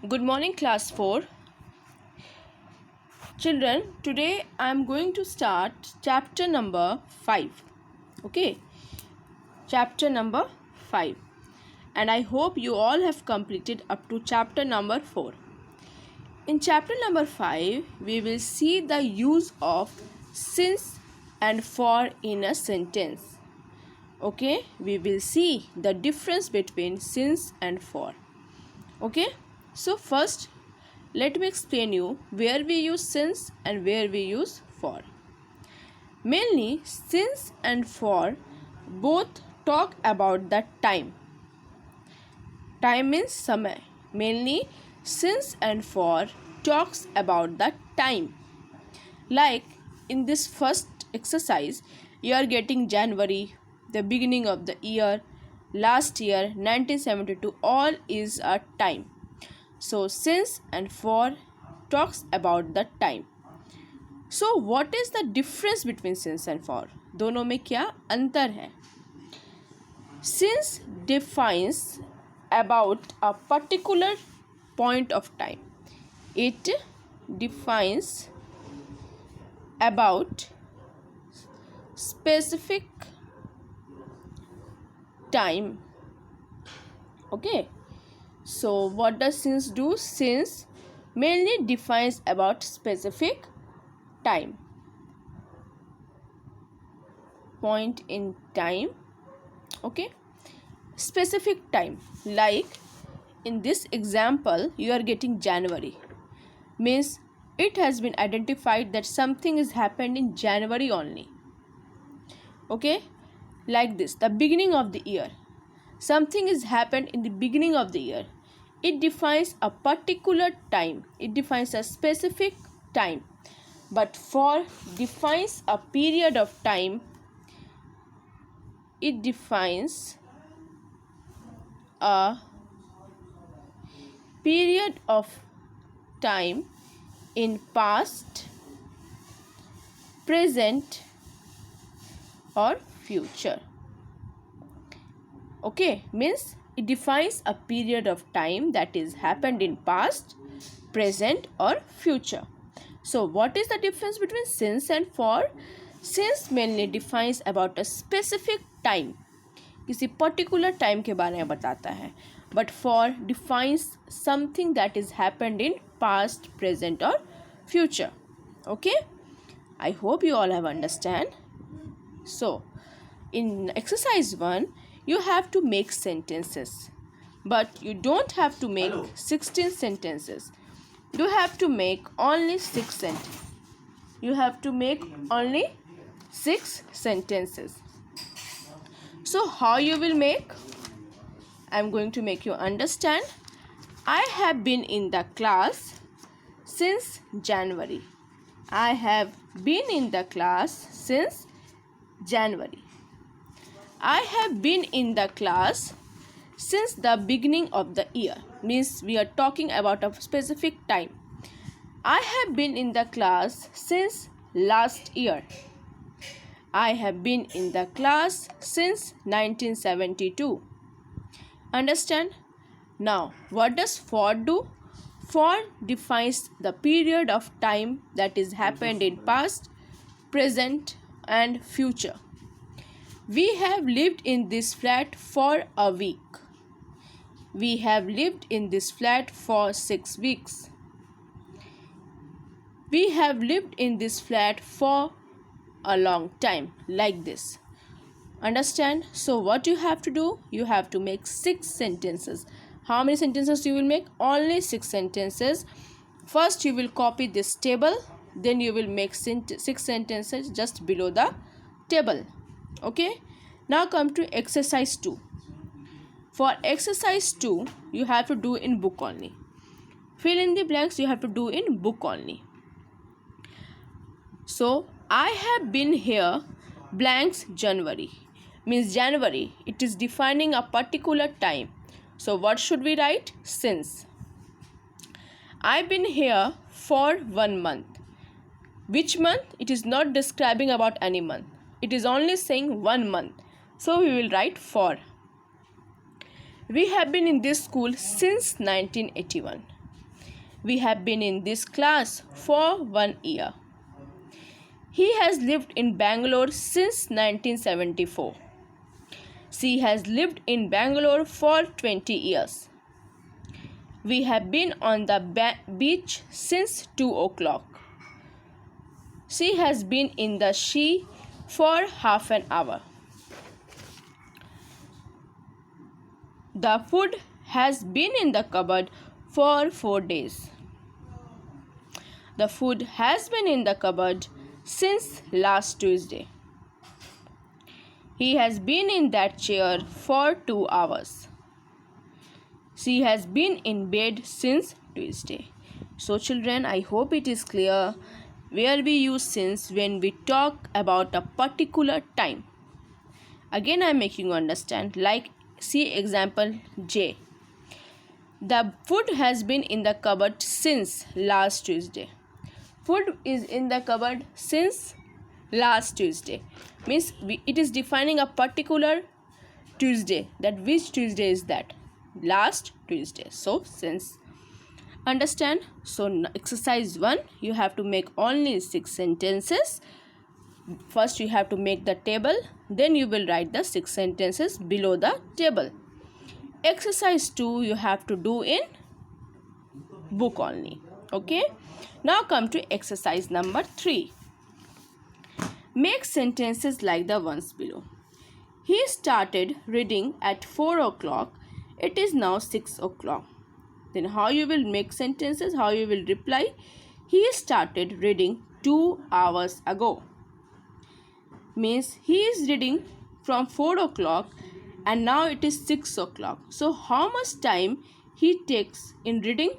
Good morning, class 4. Children, today I am going to start chapter number 5. Okay, chapter number 5. And I hope you all have completed up to chapter number 4. In chapter number 5, we will see the use of since and for in a sentence. Okay, we will see the difference between since and for. Okay, so first let me explain you where we use since and where we use for. Mainly since and for both talk about the time. Time means samay. Mainly since and for talks about the time. Like in this first exercise, you are getting January, the beginning of the year, last year 1972, all is a time. So since and for talks about the time. So what is the difference between since and for? दोनों में क्या अंतर है? Since defines about a particular point of time. It defines about specific time. Okay. So what does since do? Since mainly defines about specific time. Point in time. Okay. Specific time. Like in this example, you are getting January. Means it has been identified that something has happened in January only. Okay. Like this, the beginning of the year. Something has happened in the beginning of the year. It defines a particular time. It defines a specific time. But for defines a period of time. It defines a period of time in past, present or future. Okay, means it defines a period of time that is happened in past, present or future. So what is the difference between since and for? Since mainly defines about a specific time, किसी particular time के बारे में बताता है. But for defines something that is happened in past, present or future. Okay, I hope you all have understand. So in exercise 1, you have to make sentences, but you don't have to make 16 sentences. You have to make only 6 sentences. You have to make only 6 sentences. So how you will make? I am going to make you understand. I have been in the class since January. I have been in the class since January. I have been in the class since the beginning of the year. Means we are talking about a specific time. I have been in the class since last year. I have been in the class since 1972. Understand? Now, what does for do? For defines the period of time that is happened in past, present and future. We have lived in this flat for a week. We have lived in this flat for 6 weeks. We have lived in this flat for a long time, like this. Understand? So what you have to do? You have to make 6 sentences. How many sentences you will make? Only 6 sentences. First you will copy this table. Then you will make 6 sentences just below the table. Okay. Now come to exercise 2. For exercise 2, you have to do in book only. Fill in the blanks you have to do in book only. So, I have been here blanks January. Means January. It is defining a particular time. So, what should we write? Since. I've been here for 1 month. Which month? It is not describing about any month. It is only saying 1 month. So, we will write for. We have been in this school since 1981. We have been in this class for 1 year. He has lived in Bangalore since 1974. She has lived in Bangalore for 20 years. We have been on the beach since 2 o'clock. She has been in the sea for half an hour. The food has been in the cupboard for 4 days. The food has been in the cupboard since last Tuesday. He has been in that chair for 2 hours. She has been in bed since Tuesday. So children, I hope it is clear where we use since when we talk about a particular time. Again, I am making you understand. Like, see example J. The food has been in the cupboard since last Tuesday. Food is in the cupboard since last Tuesday. Means it is defining a particular Tuesday. That which Tuesday is that? Last Tuesday. So since. Understand? So exercise 1, you have to make only 6 sentences. First you have to make the table, then you will write the 6 sentences below the table. Exercise 2 you have to do in book only. Okay. Now come to exercise number 3. Make sentences like the ones below. He started reading at 4 o'clock. It is now 6 o'clock. Then how you will make sentences, how you will reply? He started reading 2 hours ago. Means he is reading from 4 o'clock and now it is 6 o'clock. So how much time he takes in reading?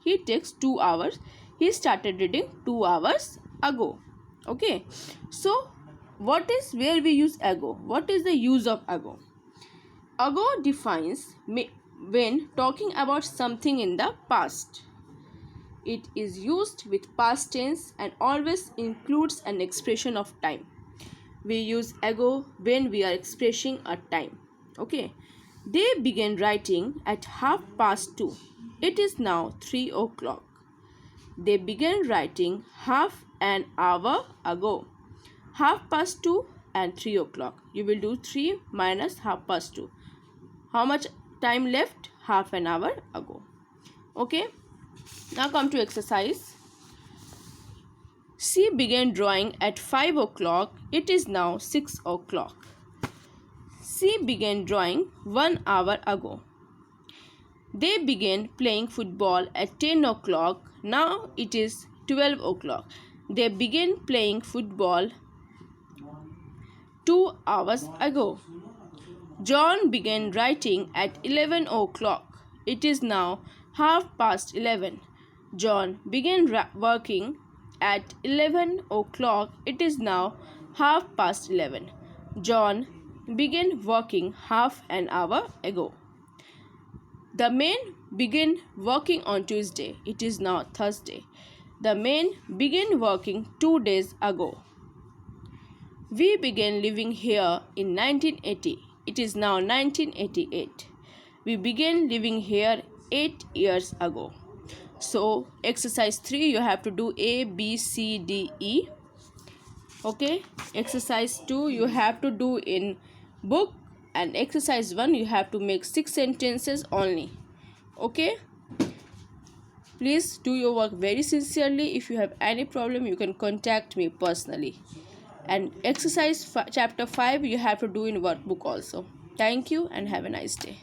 He takes 2 hours. He started reading 2 hours ago. Okay. So what is where we use ago? What is the use of ago? Ago defines when talking about something in the past. It is used with past tense and always includes an expression of time. We use ago when we are expressing a time. Okay. They began writing at 2:30. It is now 3 o'clock. They began writing half an hour ago. 2:30 and 3 o'clock. You will do 3 minus 2:30. How much time left? Half an hour ago. Okay. Now come to exercise. She began drawing at 5 o'clock. It is now 6 o'clock. She began drawing 1 hour ago. They began playing football at 10 o'clock. Now it is 12 o'clock. They began playing football 2 hours ago. John began writing at 11 o'clock. It is now 11:30. John began working at 11 o'clock. It is now 11:30. John began working half an hour ago. The men began working on Tuesday. It is now Thursday. The men began working 2 days ago. We began living here in 1980. It is now 1988. We began living here 8 years ago. So exercise 3 you have to do A, B, C, D, E. Okay. Exercise 2 you have to do in book, and exercise 1 you have to make 6 sentences only. Okay. Please do your work very sincerely. If you have any problem you can contact me personally. And exercise chapter 5 you have to do in workbook also. Thank you and have a nice day.